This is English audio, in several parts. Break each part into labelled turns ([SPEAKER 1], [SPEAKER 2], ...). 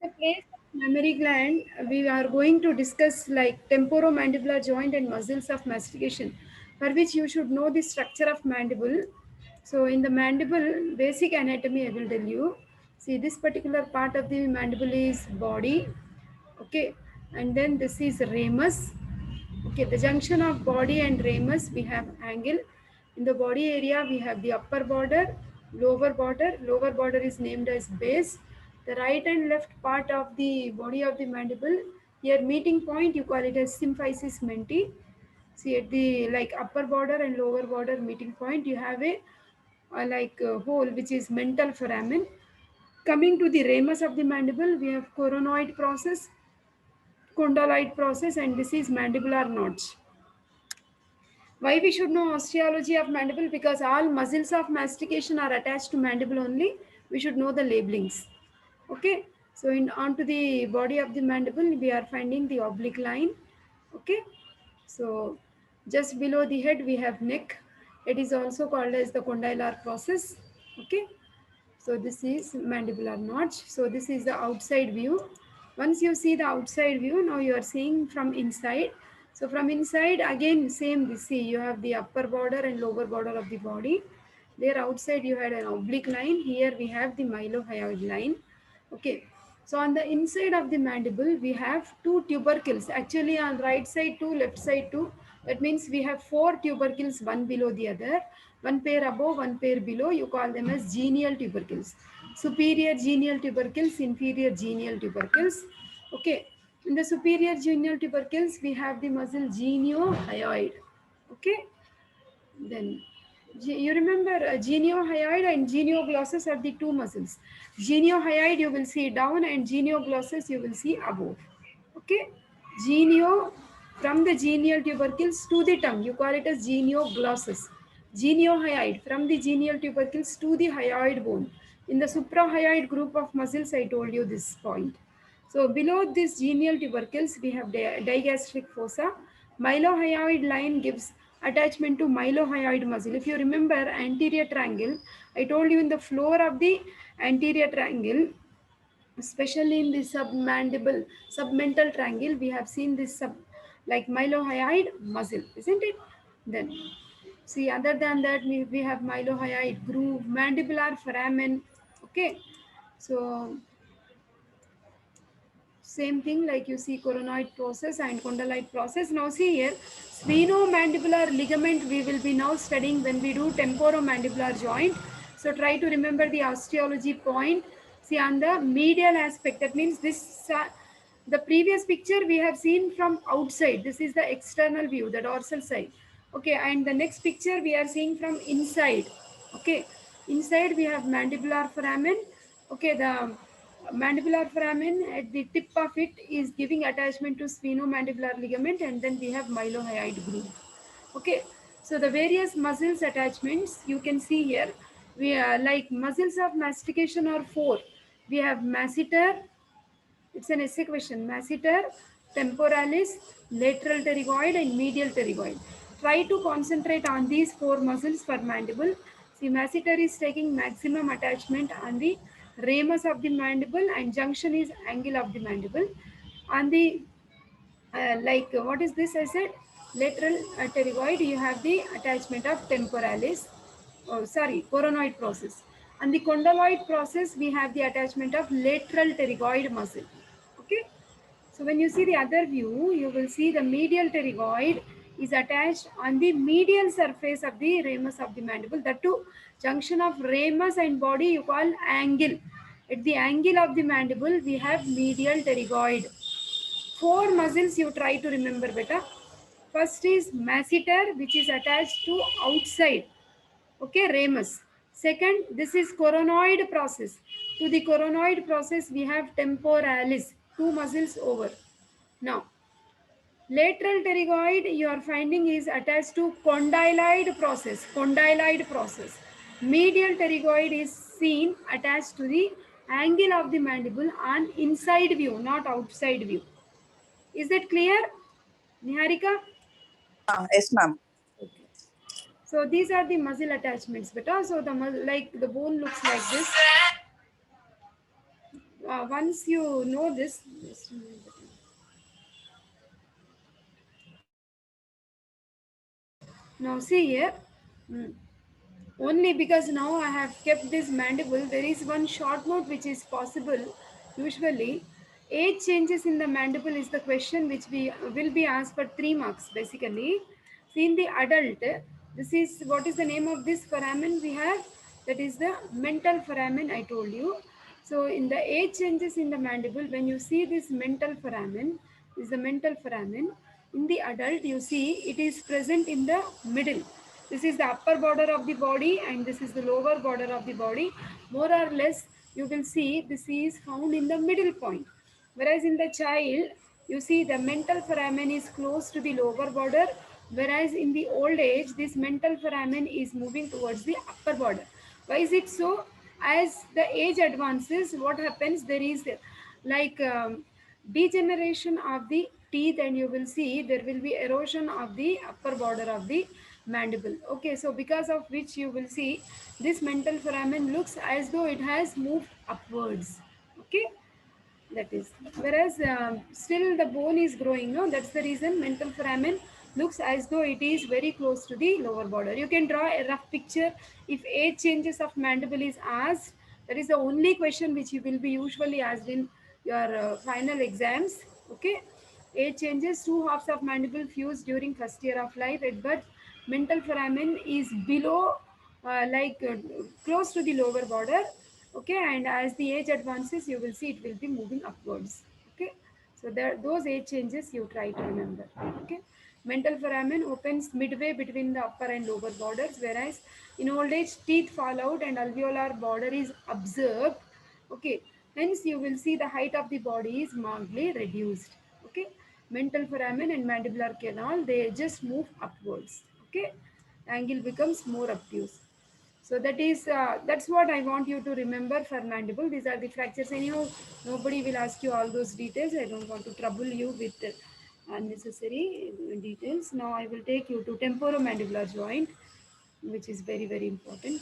[SPEAKER 1] The place of mammary gland, we are going to discuss like temporomandibular joint and muscles of mastication, for which you should know the structure of mandible. So, in the mandible, basic anatomy, I will tell you. See, this particular part of the mandible is body, okay, and then this is ramus. Okay, the junction of body and ramus, we have angle. In the body area, we have the upper border, lower border. Lower border is named as base. The right and left part of the body of the mandible, here meeting point, you call it as symphysis menti. See, at the like upper border and lower border meeting point, you have a hole which is mental foramen. Coming to the ramus of the mandible, we have coronoid process, condyloid process, and this is mandibular notch. Why we should know osteology of mandible? Because all muscles of mastication are attached to mandible only. We should know the labelings. Okay. So in onto the body of the mandible, we are finding the oblique line. Okay. So just below the head, we have neck. It is also called as the condylar process. Okay. So this is mandibular notch. So this is the outside view. Once you see the outside view, now you are seeing from inside. So from inside, again same. This see you have the upper border and lower border of the body. There outside you had an oblique line. Here we have the mylohyoid line. Okay. So on the inside of the mandible, we have two tubercles. Actually, on right side two, left side two. That means we have four tubercles, one below the other. One pair above, one pair below. You call them as genial tubercles. Superior genial tubercles, inferior genial tubercles. Okay. In the superior genial tubercles, we have the muscle geniohyoid. Okay. Then you remember geniohyoid and genioglossus are the two muscles. Geniohyoid you will see down and genioglossus you will see above. Okay. Genio from the genial tubercles to the tongue. You call it as genioglossus. Geniohyoid from the genial tubercles to the hyoid bone. In the suprahyoid group of muscles, I told you this point. So below this genial tubercles, we have digastric fossa. Mylohyoid line gives attachment to mylohyoid muscle. If you remember anterior triangle, I told you in the floor of the anterior triangle, especially in the submandible, submental triangle, we have seen this like mylohyoid muscle, isn't it? Then see, other than that, we have mylohyoid groove, mandibular foramen. Okay, so same thing like you see coronoid process and condyloid process. Now see here, sphenomandibular ligament we will be now studying when we do temporomandibular joint. So try to remember the osteology point. See on the medial aspect, that means this the previous picture we have seen from outside. This is the external view, the dorsal side. Okay, and the next picture we are seeing from inside. Okay, inside we have mandibular foramen. Okay, the mandibular foramen at the tip of it is giving attachment to sphenomandibular ligament, and then we have mylohyoid groove. Okay, so the various muscles attachments you can see here. We are like muscles of mastication are four. We have masseter, it's an essay question. Masseter, temporalis, lateral pterygoid, and medial pterygoid. Try to concentrate on these four muscles for mandible. See, masseter is taking maximum attachment on the ramus of the mandible, and junction is angle of the mandible. On the what is this? I said lateral pterygoid. You have the attachment of temporalis. Oh, sorry, coronoid process. On the condyloid process, we have the attachment of lateral pterygoid muscle. Okay. So when you see the other view, you will see the medial pterygoid is attached on the medial surface of the ramus of the mandible. That too, junction of ramus and body you call angle. At the angle of the mandible, we have medial pterygoid. Four muscles you try to remember better. First is masseter, which is attached to outside. Okay, ramus. Second, this is coronoid process. To the coronoid process, we have temporalis, two muscles over. Now, lateral pterygoid you are finding is attached to condyloid process. Condyloid process. Medial pterygoid is seen attached to the angle of the mandible on inside view, not outside view. Is that clear, Niharika?
[SPEAKER 2] Yes, ma'am.
[SPEAKER 1] Okay. So these are the muscle attachments, beta. So the like the bone looks like this. once you know this, just a minute. Now see here. Mm. Only because now I have kept this mandible, there is one short note which is possible. Usually, age changes in the mandible is the question which we will be asked for 3 marks basically. See, in the adult, this is what is the name of this foramen we have? That is the mental foramen, I told you. So, in the age changes in the mandible, when you see this mental foramen, this is the mental foramen. In the adult, you see it is present in the middle. This is the upper border of the body and this is the lower border of the body. More or less, you will see this is found in the middle point. Whereas in the child, you see the mental foramen is close to the lower border, whereas in the old age, this mental foramen is moving towards the upper border. Why is it so? As the age advances, what happens? There is like degeneration of the teeth, and you will see there will be erosion of the upper border of the mandible. Okay, so because of which you will see this mental foramen looks as though it has moved upwards. Okay, that is, whereas still the bone is growing, no, that's the reason mental foramen looks as though it is very close to the lower border. You can draw a rough picture if age changes of mandible is asked. That is the only question which you will be usually asked in your final exams. Okay, age changes, two halves of mandible fuse during first year of life. At birth, mental foramen is below, close to the lower border. Okay, and as the age advances, you will see it will be moving upwards. Okay, so there those age changes you try to remember. Okay, mental foramen opens midway between the upper and lower borders, whereas in old age teeth fall out and alveolar border is observed. Okay, hence you will see the height of the body is markedly reduced. Okay, mental foramen and mandibular canal, they just move upwards. Okay, angle becomes more obtuse. So that is that's what I want you to remember for mandible. These are the fractures. Anyhow, nobody will ask you all those details. I don't want to trouble you with unnecessary details. Now I will take you to temporomandibular joint, which is very very important.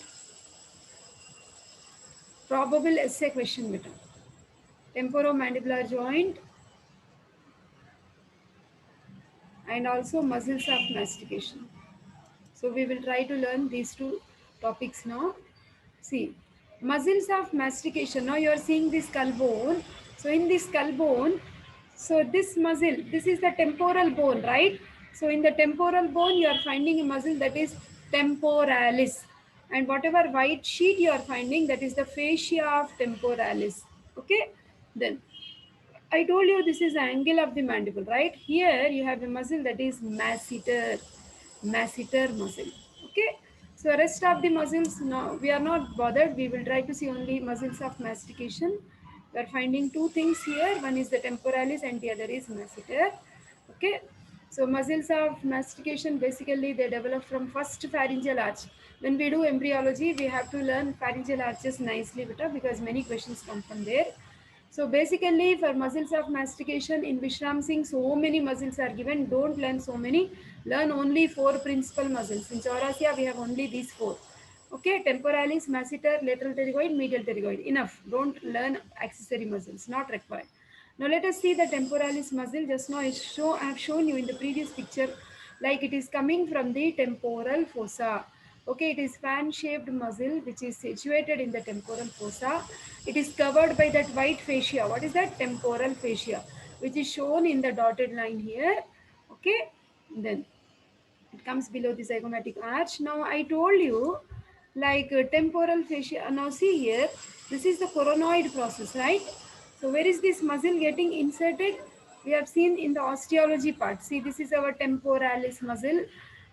[SPEAKER 1] Probable essay question beta. Temporomandibular joint and also muscles of mastication. So we will try to learn these two topics now. See, muscles of mastication. Now you are seeing the skull bone. So in the skull bone, so this muscle, this is the temporal bone, right? So in the temporal bone, you are finding a muscle that is temporalis. And whatever white sheet you are finding, that is the fascia of temporalis. Okay? Then I told you this is the angle of the mandible, right? Here you have a muscle that is masseter, masseter muscle. Okay. So rest of the muscles, now we are not bothered. We will try to see only muscles of mastication. We are finding two things here. One is the temporalis and the other is masseter. Okay. So muscles of mastication basically they develop from first pharyngeal arch. When we do embryology, we have to learn pharyngeal arches nicely because many questions come from there. So basically for muscles of mastication in Vishram Singh, so many muscles are given. Don't learn so many. Learn only four principal muscles. In Chaurasia, we have only these four. Okay, temporalis, masseter, lateral pterygoid, medial pterygoid. Enough. Don't learn accessory muscles. Not required. Now let us see the temporalis muscle. Just now I have shown you in the previous picture like it is coming from the temporal fossa. Okay, it is fan-shaped muscle which is situated in the temporal fossa. It is covered by that white fascia. What is that? Temporal fascia, which is shown in the dotted line here. Okay, then it comes below the zygomatic arch. Now I told you temporal fascia. Now see here, this is the coronoid process, right? So where is this muscle getting inserted? We have seen in the osteology part. See, this is our temporalis muscle.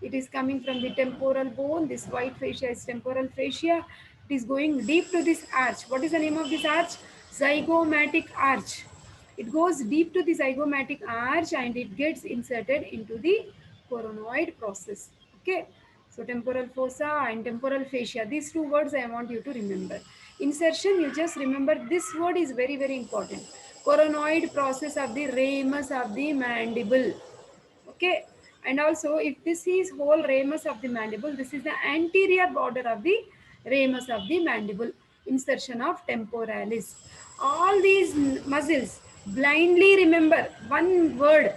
[SPEAKER 1] It is coming from the temporal bone. This white fascia is temporal fascia. It is going deep to this arch. What is the name of this arch? Zygomatic arch. It goes deep to the zygomatic arch and it gets inserted into the coronoid process. Okay. So temporal fossa and temporal fascia. These two words I want you to remember. Insertion, you just remember this word is very, very important. Coronoid process of the ramus of the mandible. Okay, and also if this is whole ramus of the mandible, this is the anterior border of the ramus of the mandible. insertion of temporalis. All these muscles, blindly remember one word,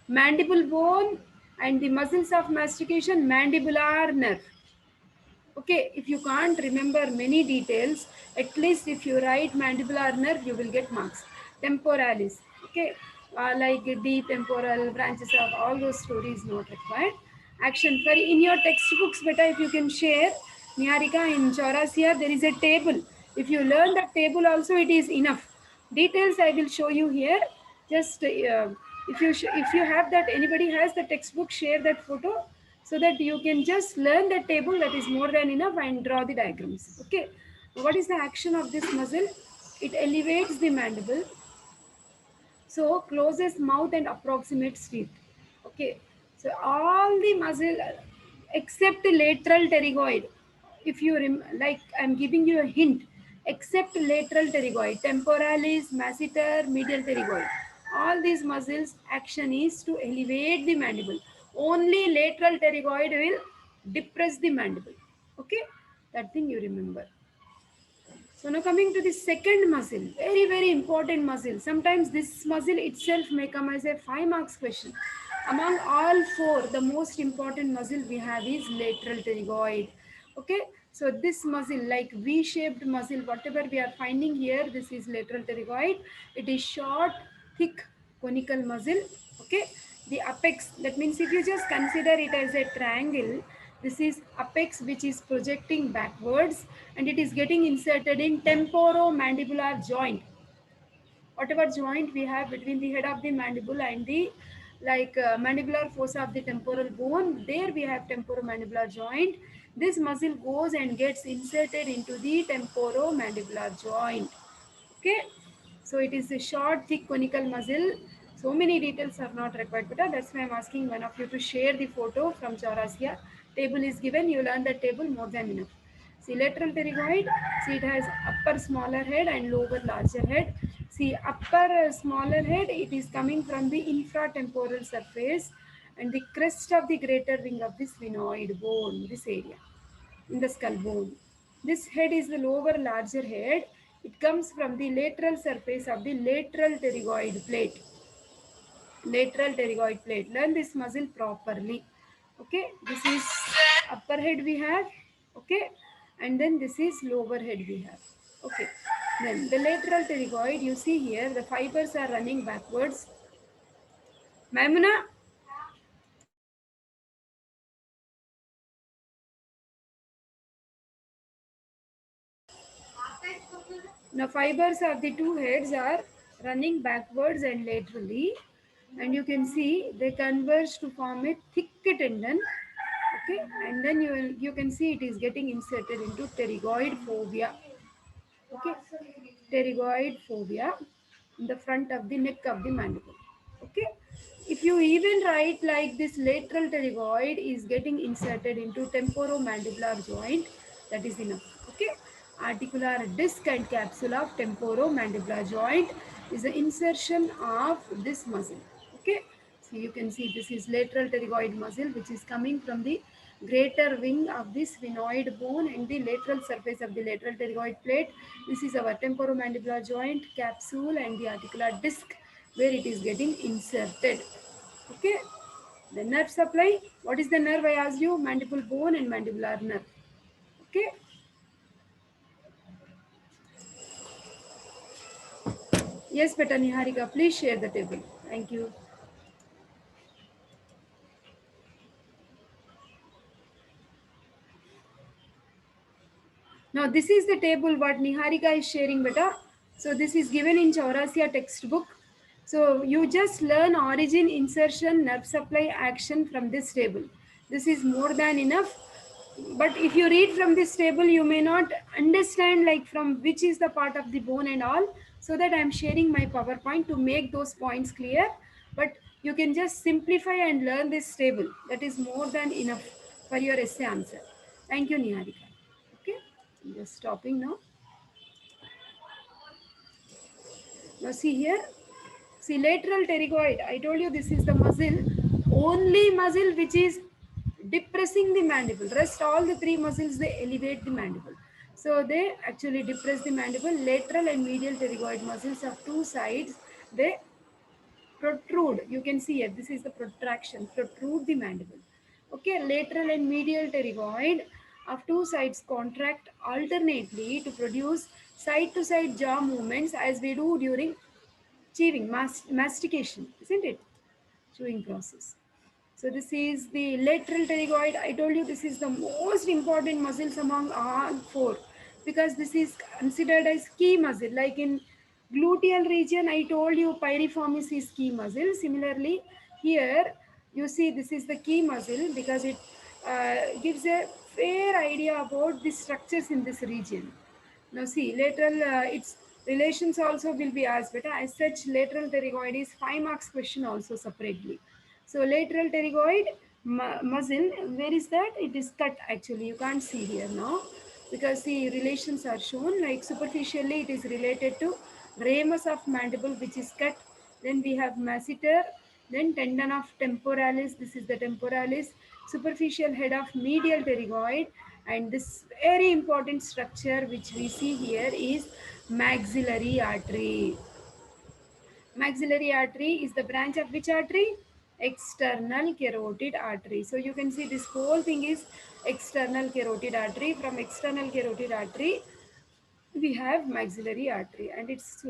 [SPEAKER 1] mandible bone, and the muscles of mastication, mandibular nerve. Okay, if you can't remember many details, at least if you write mandibular nerve, you will get marks. Temporalis, okay, like deep temporal branches of all those stories not required. Action for in your textbooks, beta, if you can share, Niharika, in Chaurasia, there is a table. If you learn that table also, it is enough. Details I will show you here. Just if you have that, anybody has the textbook, share that photo so that you can just learn the table, that is more than enough, and draw the diagrams. Okay, what is the action of this muscle? It elevates the mandible, so closes mouth and approximates teeth. Okay, so all the muscle except lateral pterygoid, if you like, I'm giving you a hint, except lateral pterygoid, temporalis, masseter, medial pterygoid, all these muscles action is to elevate the mandible. Only lateral pterygoid will depress the mandible. Okay, that thing you remember. So now coming to the second muscle, very, very important muscle. Sometimes this muscle itself may come as a 5 marks question. Among all four, the most important muscle we have is lateral pterygoid. Okay, so this muscle, like V-shaped muscle, whatever we are finding here, this is lateral pterygoid. It is short, thick, conical muscle. Okay, the apex, that means if you just consider it as a triangle, this is apex which is projecting backwards, and it is getting inserted in temporomandibular joint. Whatever joint we have between the head of the mandible and the mandibular fossa of the temporal bone, there we have temporomandibular joint. This muscle goes and gets inserted into the temporomandibular joint. Okay, so it is a short, thick, conical muscle. So many details are not required, but that's why I'm asking one of you to share the photo from Chaurasia. Table is given, you learn the table, more than enough. See, lateral pterygoid, see, it has upper smaller head and lower larger head. See, upper smaller head, it is coming from the infratemporal surface and the crest of the greater wing of the sphenoid bone, this area in the skull bone. This head is the lower larger head. It comes from the lateral surface of the lateral pterygoid plate. Lateral pterygoid plate. Learn this muscle properly. Okay, this is upper head we have. Okay, and then this is lower head we have. Okay, then the lateral pterygoid, you see here, the fibers are running backwards. Maimuna, now fibers of the two heads are running backwards and laterally, and you can see they converge to form a thick tendon. Okay, and then you can see it is getting inserted into pterygoid fovea. Okay, pterygoid fovea in the front of the neck of the mandible. Okay, if you even write like this, lateral pterygoid is getting inserted into temporomandibular joint, that is enough. Okay, articular disc and capsule of temporomandibular joint is the insertion of this muscle. Okay, so you can see this is lateral pterygoid muscle which is coming from the greater wing of the sphenoid bone and the lateral surface of the lateral pterygoid plate. This is our temporomandibular joint, capsule, and the articular disc where it is getting inserted. Okay, the nerve supply. What is the nerve? I asked you, mandible bone and mandibular nerve. Okay, yes, Beta Niharika, please share the table. Thank you. Now this is the table what Niharika is sharing, beta. So this is given in Chaurasia textbook. So you just learn origin, insertion, nerve supply, action from this table. This is more than enough. But if you read from this table, you may not understand like from which is the part of the bone and all. So that I am sharing my PowerPoint to make those points clear. But you can just simplify and learn this table. That is more than enough for your essay answer. Thank you, Niharika. Okay. Just stopping now. Now see here. See, lateral pterygoid. I told you this is the muscle. Only muscle which is depressing the mandible. Rest all the three muscles, they elevate the mandible. So they actually depress the mandible. Lateral and medial pterygoid muscles of two sides, they protrude. You can see it. This is the protraction. Protrude the mandible. Okay, lateral and medial pterygoid of two sides contract alternately to produce side-to-side jaw movements as we do during chewing, mastication, isn't it? Chewing process. So this is the lateral pterygoid. I told you this is the most important muscles among all four because this is considered as key muscle. Like in gluteal region, I told you piriformis is key muscle. Similarly, here you see this is the key muscle because it gives a fair idea about the structures in this region. Now see, lateral, its relations also will be asked, but as such, lateral pterygoid is 5 marks question also separately. So lateral pterygoid muscle, where is that? It is cut actually. You can't see here now because the relations are shown. Like superficially, it is related to ramus of mandible, which is cut. Then we have masseter. Then tendon of temporalis. This is the temporalis. Superficial head of medial pterygoid, and this very important structure which we see here is maxillary artery. Maxillary artery is the branch of which artery? External carotid artery. So you can see this whole thing is external carotid artery. From external carotid artery, we have maxillary artery and its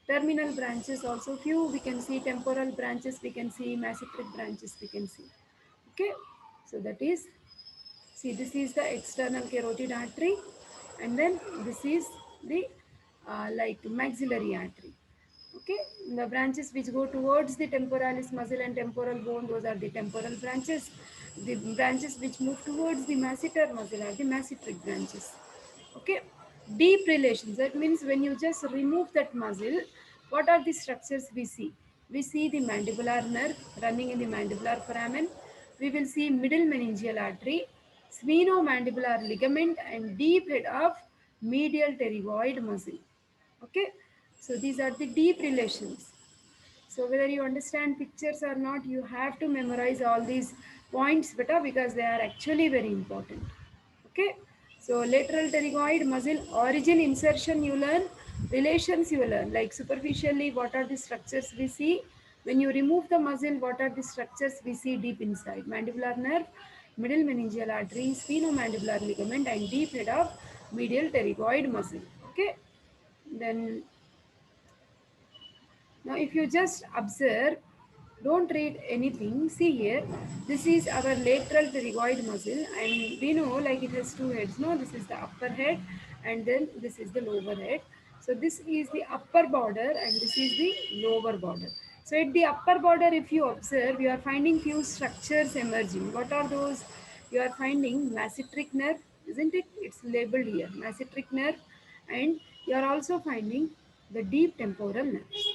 [SPEAKER 1] terminal branches also few. We can see temporal branches, we can see masseteric branches, we can see. Okay, so that is, see, this is the external carotid artery, and then this is the like maxillary artery. Okay, the branches which go towards the temporalis muscle and temporal bone, those are the temporal branches. The branches which move towards the masseter muscle are the masseteric branches. Okay, deep relations. That means when you just remove that muscle, what are the structures we see? We see the mandibular nerve running in the mandibular foramen. We will see middle meningeal artery, sphenomandibular ligament, and deep head of medial pterygoid muscle. Okay, so these are the deep relations. So whether you understand pictures or not, you have to memorize all these points better because they are actually very important. Okay, so lateral pterygoid muscle origin, insertion you learn, relations you learn, like superficially what are the structures we see. When you remove the muscle, what are the structures we see deep inside? Mandibular nerve, middle meningeal artery, sphenomandibular ligament, and deep head of medial pterygoid muscle. Okay, then now, if you just observe, don't read anything. See here, this is our lateral pterygoid muscle, and we know like it has two heads. No, this is the upper head, and then this is the lower head. So this is the upper border, and this is the lower border. So at the upper border, if you observe, you are finding few structures emerging. What are those? You are finding masseteric nerve, isn't it? It's labeled here, masseteric nerve, and you are also finding the deep temporal nerves.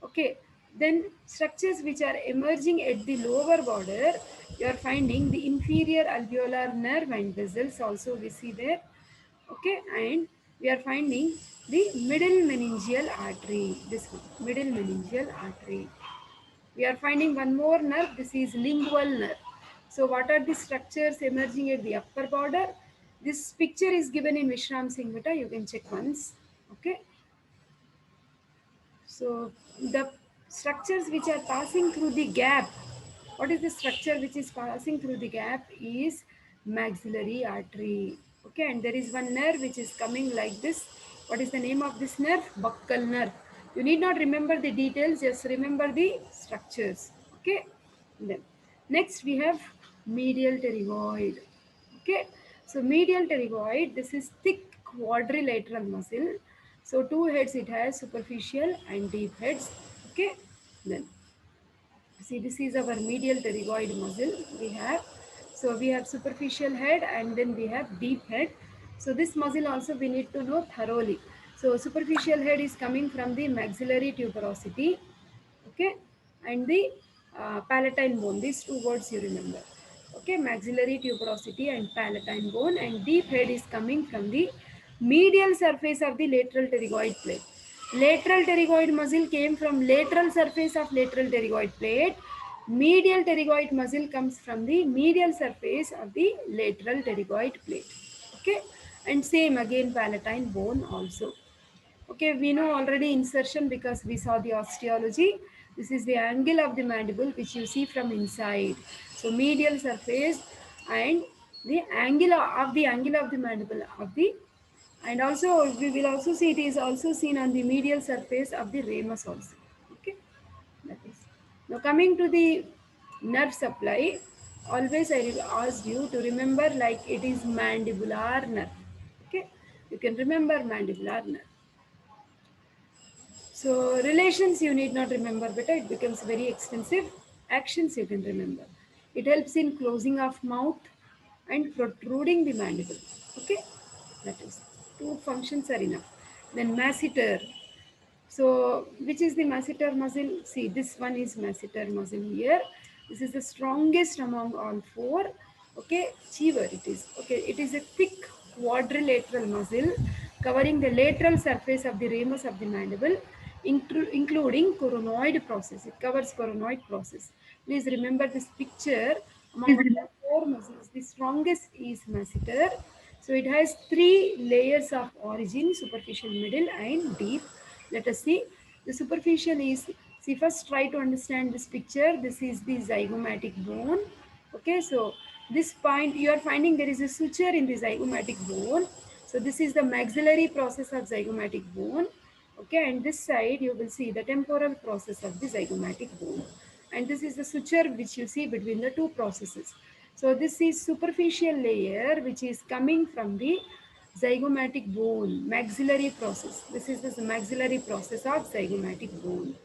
[SPEAKER 1] Okay, then structures which are emerging at the lower border, you are finding the inferior alveolar nerve and vessels also we see there. Okay, and we are finding the middle meningeal artery, this one, middle meningeal artery. We are finding one more nerve, this is lingual nerve. So what are the structures emerging at the upper border? This picture is given in Vishram Singh Beta, you can check once. Okay, so the structures which are passing through the gap, what is the structure which is passing through the gap is maxillary artery. Okay, and there is one nerve which is coming like this. What is the name of this nerve? Buccal nerve. You need not remember the details, just remember the structures. Okay, then next we have medial pterygoid. Okay, so medial pterygoid, this is thick quadrilateral muscle. So two heads it has, superficial and deep heads. Okay, then see, this is our medial pterygoid muscle we have. So we have superficial head and then we have deep head. So this muscle also we need to know thoroughly. So superficial head is coming from the maxillary tuberosity, okay, and the palatine bone. These two words you remember. Okay, maxillary tuberosity and palatine bone, and deep head is coming from the medial surface of the lateral pterygoid plate. Lateral pterygoid muscle came from lateral surface of lateral pterygoid plate. Medial pterygoid muscle comes from the medial surface of the lateral pterygoid plate. Okay, and same again palatine bone also. Okay, we know already insertion because we saw the osteology. This is the angle of the mandible which you see from inside. So medial surface and the angle of the mandible of the, and also we will also see it is also seen on the medial surface of the ramus also. Okay, that is. Now coming to the nerve supply, always I asked you to remember like it is mandibular nerve. Okay, you can remember mandibular nerve. So relations you need not remember better, it becomes very extensive. Actions you can remember. It helps in closing of mouth and protruding the mandible. Okay, that is two functions are enough. Then masseter. So which is the masseter muscle? See, this one is masseter muscle here. This is the strongest among all four. Okay, chever it is. Okay, it is a thick quadrilateral muscle covering the lateral surface of the ramus of the mandible, including coronoid process. It covers coronoid process. Please remember this picture. Among all four muscles, the strongest is masseter. So it has three layers of origin: superficial, middle, and deep. Let us see. The superficial is, see, first try to understand this picture. This is the zygomatic bone. Okay, so this point you are finding there is a suture in the zygomatic bone. So this is the maxillary process of zygomatic bone. Okay, and this side you will see the temporal process of the zygomatic bone. And this is the suture which you see between the two processes. So this is superficial layer which is coming from the zygomatic bone, maxillary process. This is the maxillary process of zygomatic bone.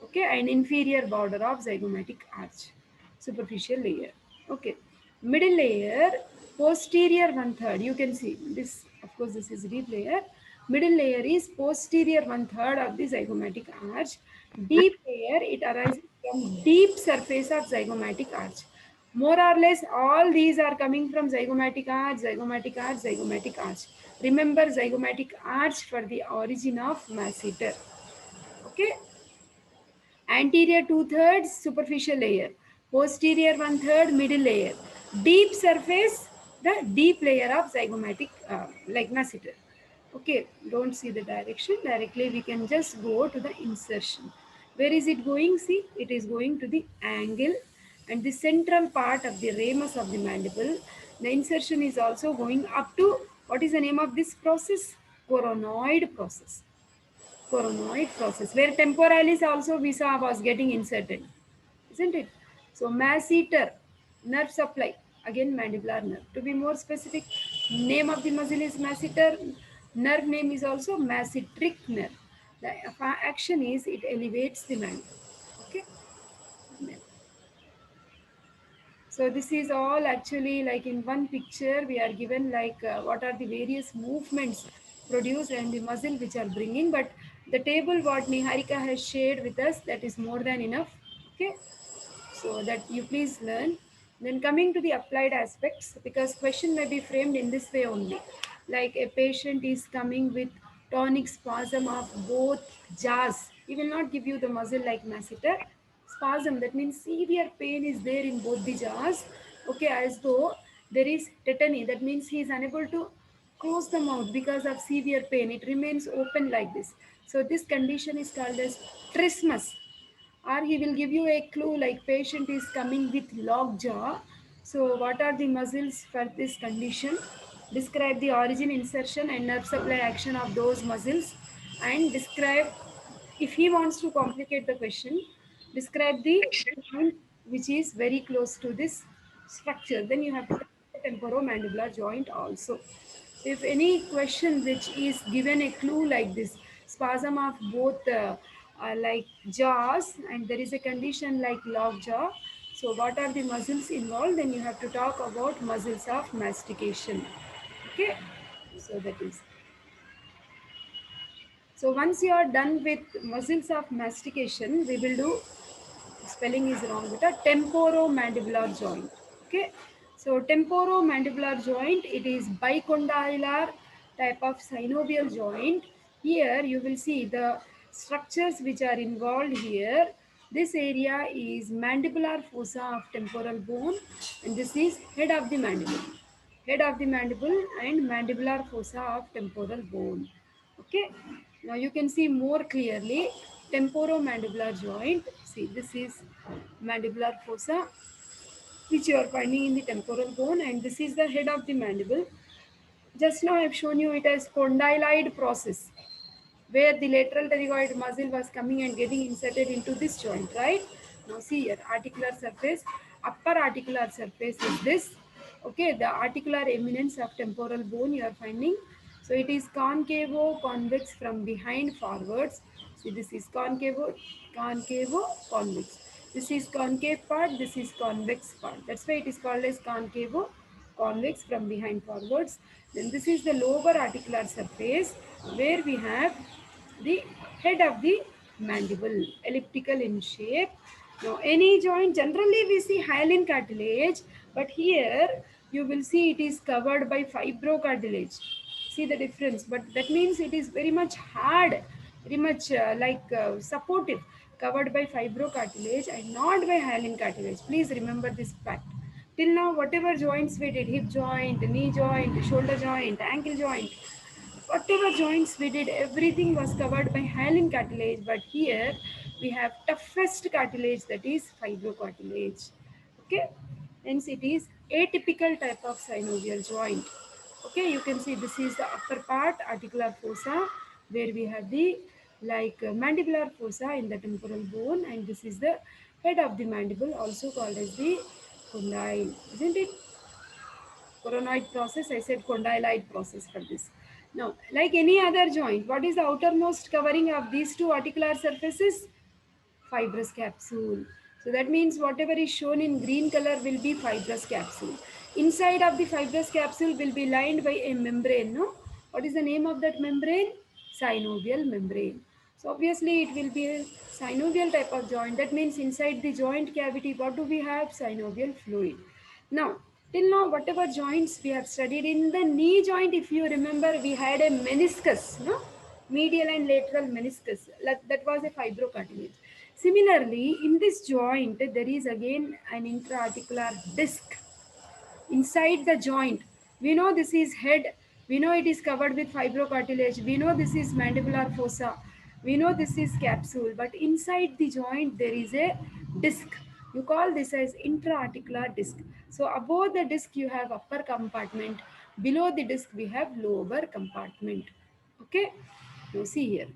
[SPEAKER 1] Okay, an inferior border of zygomatic arch, superficial layer. Okay, middle layer, posterior one third. You can see this, of course, this is deep layer. Middle layer is posterior one third of the zygomatic arch. Deep layer, it arises from deep surface of zygomatic arch. More or less, all these are coming from zygomatic arch, zygomatic arch, zygomatic arch. Remember zygomatic arch for the origin of masseter. Okay, anterior two-thirds superficial layer, posterior one-third middle layer, deep surface the deep layer of zygomatic like masseter. Okay, don't see the direction directly, we can just go to the insertion. Where is it going? See, it is going to the angle and the central part of the ramus of the mandible. The insertion is also going up to, what is the name of this process? Coronoid process. Coronoid process, where temporalis also we saw was getting inserted, isn't it? So masseter, nerve supply, again mandibular nerve. To be more specific, name of the muscle is masseter, nerve name is also masseteric nerve. The action is it elevates the mandible. Okay. So this is all actually like in one picture we are given like what are the various movements produced and the muscle which are bringing. But the table what Niharika has shared with us, that is more than enough. Okay, so that you please learn. Then coming to the applied aspects, because question may be framed in this way only, like a patient is coming with tonic spasm of both jaws. He will not give you the muscle like masseter. Spasm, that means severe pain is there in both the jaws. Okay, as though there is tetany, that means he is unable to close the mouth because of severe pain. It remains open like this. So this condition is called as trismus. Or he will give you a clue like patient is coming with locked jaw. So what are the muscles for this condition? Describe the origin, insertion and nerve supply action of those muscles, and describe, if he wants to complicate the question, describe the joint which is very close to this structure. Then you have to tell the temporomandibular joint also. So if any question which is given a clue like this, spasm of both like jaws, and there is a condition like locked jaw, so what are the muscles involved? Then you have to talk about muscles of mastication. Okay, so that is. So once you are done with muscles of mastication, we will do, spelling is wrong, with a temporomandibular joint. Okay, so temporomandibular joint, it is bicondylar type of synovial joint. Here you will see the structures which are involved here. This area is mandibular fossa of temporal bone, and this is head of the mandible. head of the mandible and mandibular fossa of temporal bone. Okay, now you can see more clearly temporomandibular joint. See, this is mandibular fossa which you are finding in the temporal bone, and this is the head of the mandible. Just now I have shown you it as condyloid process, where the lateral pterygoid muscle was coming and getting inserted into this joint, right? Now see here, articular surface, upper articular surface is this. Okay, the articular eminence of temporal bone you are finding. So it is concavo convex from behind forwards. See, this is concavo convex. This is concave part, this is convex part. That's why it is called as concavo convex from behind forwards. Then this is the lower articular surface where we have the head of the mandible, elliptical in shape. Now any joint, generally we see hyaline cartilage, but here you will see it is covered by fibrocartilage. See the difference, but that means it is very much hard, very much supportive, covered by fibrocartilage and not by hyaline cartilage. Please remember this fact. Till now, whatever joints we did, hip joint, knee joint, shoulder joint, ankle joint, whatever joints we did, everything was covered by hyaline cartilage. But here we have toughest cartilage, that is fibrocartilage. Okay, hence it is atypical type of synovial joint. Okay, you can see this is the upper part, articular fossa, where we have the mandibular fossa in the temporal bone, and this is the head of the mandible, also called as the condyle, isn't it? Coronoid process, I said condyloid process for this. Now, like any other joint, what is the outermost covering of these two articular surfaces? Fibrous capsule. So that means whatever is shown in green color will be fibrous capsule. Inside of the fibrous capsule will be lined by a membrane. No? What is the name of that membrane? Synovial membrane. So obviously it will be a synovial type of joint. That means inside the joint cavity, what do we have? Synovial fluid. Now, till now, whatever joints we have studied in the knee joint, if you remember, we had a meniscus, no? Medial and lateral meniscus. Like, that was a fibrocartilage. Similarly, in this joint, there is again an intra-articular disc inside the joint. We know this is head, we know it is covered with fibrocartilage, we know this is mandibular fossa, we know this is capsule, but inside the joint there is a disc. You call this as intra-articular disc. So above the disc you have upper compartment, below the disc we have lower compartment. Okay, now see here,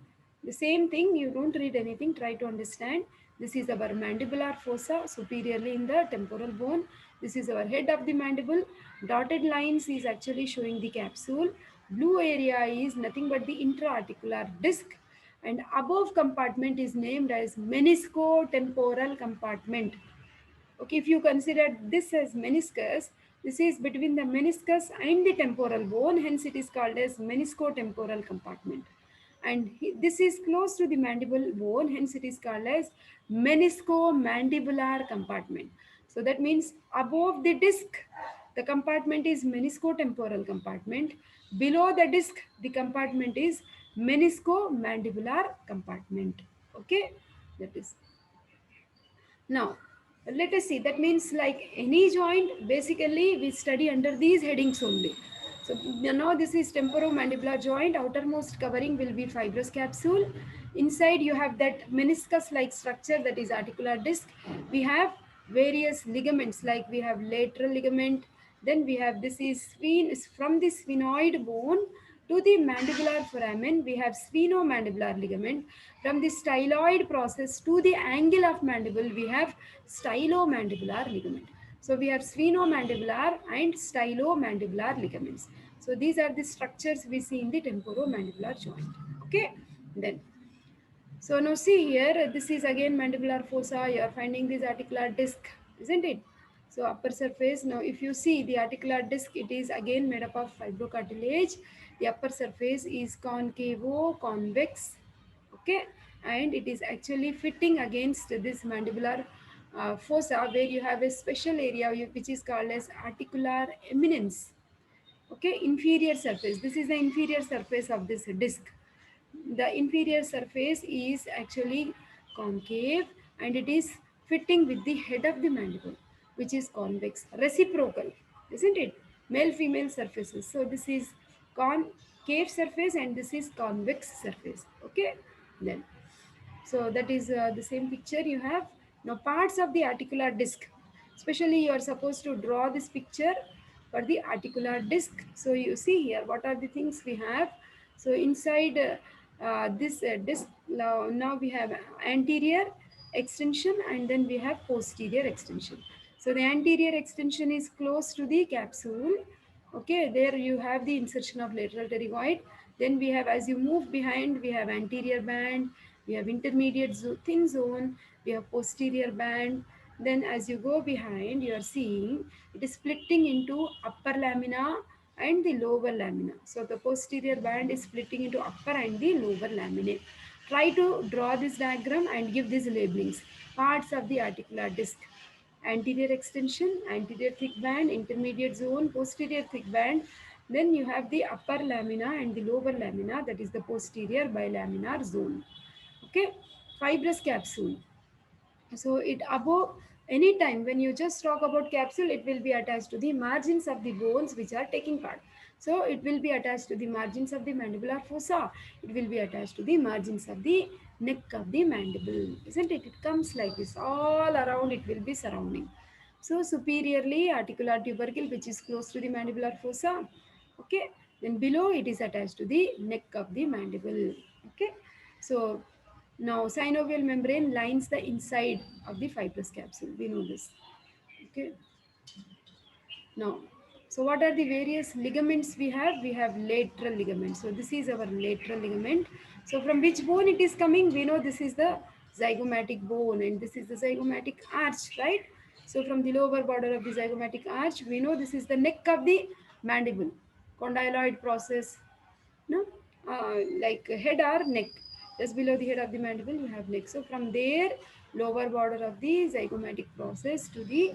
[SPEAKER 1] the same thing, you don't read anything, try to understand. This is our mandibular fossa superiorly in the temporal bone. This is our head of the mandible. Dotted lines is actually showing the capsule. Blue area is nothing but the intra-articular disc. And above compartment is named as meniscotemporal compartment. Okay, if you consider this as meniscus, this is between the meniscus and the temporal bone, hence it is called as meniscotemporal compartment. And this is close to the mandible bone, hence it is called as meniscomandibular compartment. So that means above the disc, the compartment is meniscotemporal compartment. Below the disc, the compartment is meniscomandibular compartment. Okay, that is. Now, let us see. That means like any joint, basically we study under these headings only. So now this is temporomandibular joint. Outermost covering will be fibrous capsule. Inside you have that meniscus-like structure, that is articular disc. We have various ligaments, like we have lateral ligament. Then we have, this is from the sphenoid bone to the mandibular foramen, we have sphenomandibular ligament. From the styloid process to the angle of mandible, we have stylomandibular ligament. So we have sphenomandibular and stylomandibular ligaments. So these are the structures we see in the temporomandibular joint. Okay, then. So now see here, this is again mandibular fossa. You are finding this articular disc, isn't it? So upper surface. Now if you see the articular disc, it is again made up of fibrocartilage. The upper surface is concavo-convex. Okay, and it is actually fitting against this mandibular fossa, where you have a special area which is called as articular eminence. Okay, inferior surface. This is the inferior surface of this disc. The inferior surface is actually concave and it is fitting with the head of the mandible, which is convex, reciprocal, isn't it? male female surfaces. So this is concave surface and this is convex surface. Okay, then so that is the same picture you have. Now parts of the articular disc, especially you are supposed to draw this picture for the articular disc. So you see here what are the things we have. So inside this disc, now we have anterior extension and then we have posterior extension. So the anterior extension is close to the capsule. Okay, there you have the insertion of lateral pterygoid. Then we have, as you move behind, we have anterior band, we have intermediate thin zone, we have posterior band. Then as you go behind, you are seeing it is splitting into upper lamina and the lower lamina. So the posterior band is splitting into upper and the lower laminae. Try to draw this diagram and give these labelings. Parts of the articular disc: anterior extension, anterior thick band, intermediate zone, posterior thick band. Then you have the upper lamina and the lower lamina, that is the posterior bilaminar zone. Okay, fibrous capsule. So it above, any time when you just talk about capsule, it will be attached to the margins of the bones which are taking part. So it will be attached to the margins of the mandibular fossa. It will be attached to the margins of the neck of the mandible, isn't it? It comes like this, all around it will be surrounding. So superiorly articular tubercle which is close to the mandibular fossa. Okay, then below it is attached to the neck of the mandible. Okay, so now synovial membrane lines the inside of the fibrous capsule. We know this. Okay. Now, so what are the various ligaments we have? We have lateral ligament. So this is our lateral ligament. So from which bone it is coming? We know this is the zygomatic bone and this is the zygomatic arch, right? So from the lower border of the zygomatic arch, we know this is the neck of the mandible. Condyloid process, no, like head or neck. Just below the head of the mandible, you have neck. So from there, lower border of the zygomatic process to the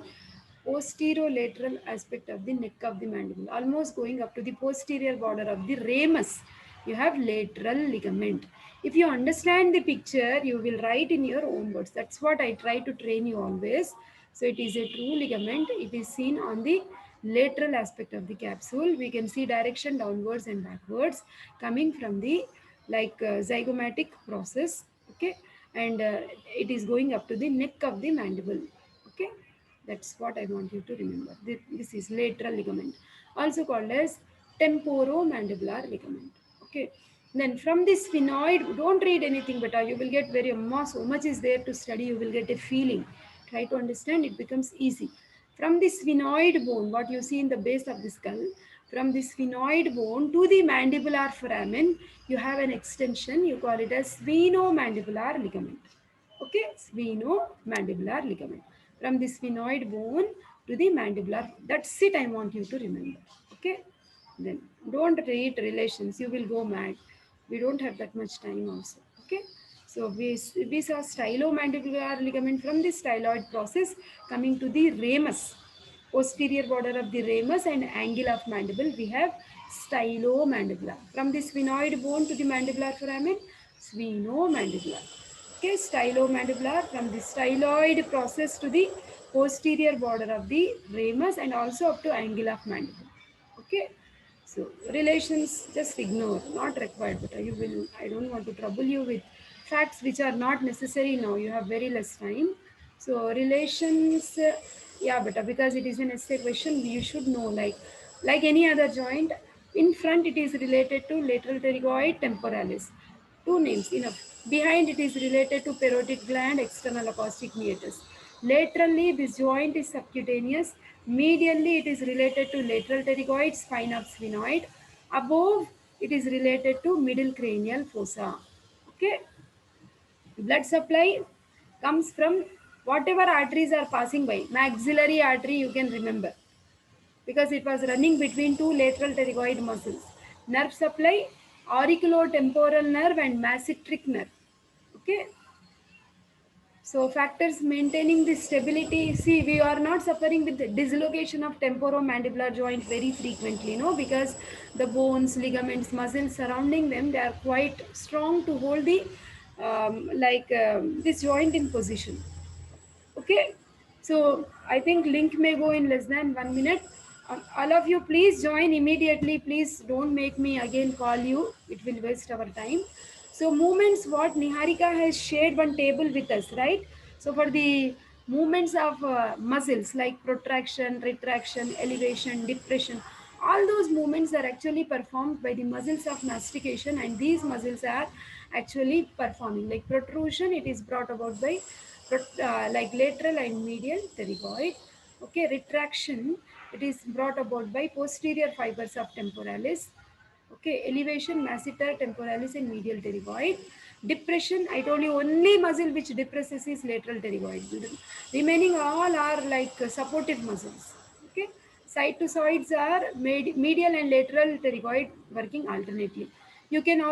[SPEAKER 1] posterolateral aspect of the neck of the mandible, almost going up to the posterior border of the ramus, you have lateral ligament. If you understand the picture, you will write in your own words. That's what I try to train you always. So it is a true ligament. It is seen on the lateral aspect of the capsule. We can see direction downwards and backwards coming from the zygomatic process. Okay, and it is going up to the neck of the mandible. Okay, that's what I want you to remember. This is lateral ligament, also called as temporomandibular ligament. Okay. Then from the sphenoid, don't read anything, but you will get very so much is there to study. You will get a feeling. Try to understand. It becomes easy. From the sphenoid bone, what you see in the base of the skull, from the sphenoid bone to the mandibular foramen, you have an extension. You call it as sphenomandibular ligament. Okay, sphenomandibular ligament. From the sphenoid bone to the mandibular, that's it I want you to remember. Okay, then don't read relations, you will go mad. We don't have that much time also. Okay, so we saw stylomandibular ligament from the styloid process coming to the ramus, posterior border of the ramus and angle of mandible, we have stylomandibular. From the sphenoid bone to the mandibular foramen, sphenomandibular. Okay, stylomandibular, from the styloid process to the posterior border of the ramus and also up to angle of mandible. Okay, so relations just ignore, not required, but you will, I don't want to trouble you with facts which are not necessary now. You have very less time. So relations, yeah, but because it is an essay question, you should know like any other joint. In front, it is related to lateral pterygoid temporalis. Two names enough. Behind, it is related to parotid gland, external acoustic meatus. Laterally, this joint is subcutaneous. Medially, it is related to lateral pterygoid, spine of sphenoid. Above, it is related to middle cranial fossa. Okay. Blood supply comes from whatever arteries are passing by. Maxillary artery, you can remember because it was running between two lateral pterygoid muscles. Nerve supply, auriculotemporal nerve and masseteric nerve. Okay. So factors maintaining the stability. See, we are not suffering with the dislocation of temporomandibular joint very frequently, no, because the bones, ligaments, muscles surrounding them, they are quite strong to hold the this joint in position. Okay, so I think link may go in less than 1 minute. All of you, please join immediately. Please don't make me again call you. It will waste our time. So movements, what Niharika has shared one table with us, right? So for the movements of muscles like protraction, retraction, elevation, depression, all those movements are actually performed by the muscles of mastication, and these muscles are actually performing. Like protrusion, it is brought about by like lateral and medial pterygoid. Okay, retraction, it is brought about by posterior fibers of temporalis. Okay, elevation, masseter, temporalis, and medial pterygoid. Depression, I told you only muscle which depresses is lateral pterygoid. Remaining all are like supportive muscles. Okay, side to sides are medial and lateral pterygoid working alternately. You can also